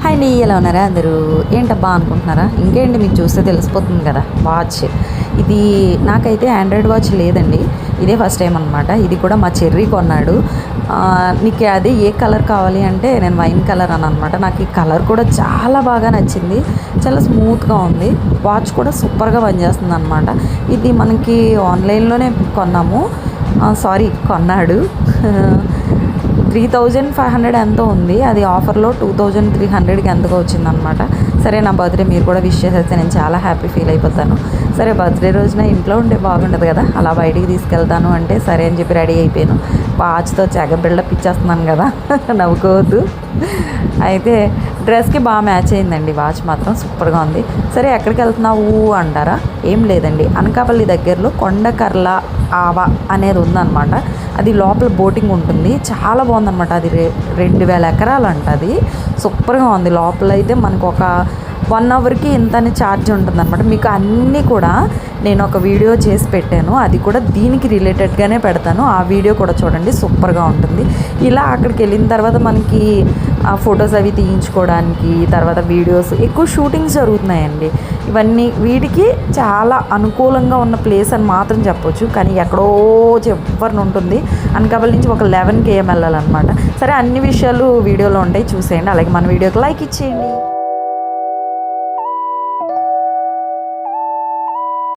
Hi అండి, ఎలా ఉన్నారా అందరూ? ఏంటబ్బా అనుకుంటున్నారా? ఇంకేంటి, మీకు చూస్తే తెలిసిపోతుంది కదా. వాచ్ ఇది నాకైతే ఆండ్రాయిడ్ వాచ్ లేదండి, ఇదే ఫస్ట్ టైం అనమాట. ఇది కూడా మా చెర్రీ కొన్నాడు. నీకు అది ఏ కలర్ కావాలి అంటే నేను వైన్ కలర్ అని అనమాట. నాకు ఈ కలర్ కూడా చాలా బాగా నచ్చింది, చాలా స్మూత్గా ఉంది. వాచ్ కూడా సూపర్గా పనిచేస్తుంది అనమాట. ఇది మనకి ఆన్లైన్లోనే కొన్నాము, కొన్నాడు. 3500 ఎంతో ఉంది, అది ఆఫర్లో 2300కి ఎంతగా వచ్చిందనమాట. సరే, నా బర్త్డే మీరు కూడా విష్ చేసేస్తే నేను చాలా హ్యాపీ ఫీల్ అయిపోతాను. సరే, బర్త్డే రోజున ఇంట్లో ఉంటే బాగుండదు కదా, అలా బయటికి తీసుకెళ్తాను అంటే సరే అని చెప్పి రెడీ అయిపోయాను. వాచ్తో చెగ బిల్డప్ ఇచ్చేస్తున్నాను కదా, నవ్వుకోవద్దు. అయితే డ్రెస్కి బాగా మ్యాచ్ అయిందండి, వాచ్ మాత్రం సూపర్గా ఉంది. సరే, ఎక్కడికి వెళ్తున్నావు అంటారా? ఏం లేదండి, అనకాపల్లి దగ్గరలో కొండకర్ల ఆవా అనేది ఉందన్నమాట. అది లోపల బోటింగ్ ఉంటుంది, చాలా బాగుందన్నమాట. అది 2000 ఎకరాలు అంట. అది సూపర్గా ఉంది. లోపల అయితే మనకు ఒక 1 అవర్కి ఇంతని ఛార్జ్ ఉంటుందన్నమాట. మీకు అన్నీ కూడా నేను ఒక వీడియో చేసి పెట్టాను, అది కూడా దీనికి రిలేటెడ్గానే పెడతాను. ఆ వీడియో కూడా చూడండి, సూపర్గా ఉంటుంది. ఇలా అక్కడికి వెళ్ళిన తర్వాత మనకి ఫొటోస్ అవి తీయించుకోవడానికి, తర్వాత వీడియోస్ ఎక్కువ షూటింగ్స్ జరుగుతున్నాయండి. ఇవన్నీ వీటికి చాలా అనుకూలంగా ఉన్న ప్లేస్ అని మాత్రం చెప్పొచ్చు. కానీ ఎక్కడో చెప్పని ఉంటుంది. అనకాపల్లి నుంచి ఒక 11 km వెళ్ళాలన్నమాట. సరే, అన్ని విషయాలు వీడియోలో ఉంటాయి, చూసేయండి. అలాగే మన వీడియోకి లైక్ ఇచ్చేయండి.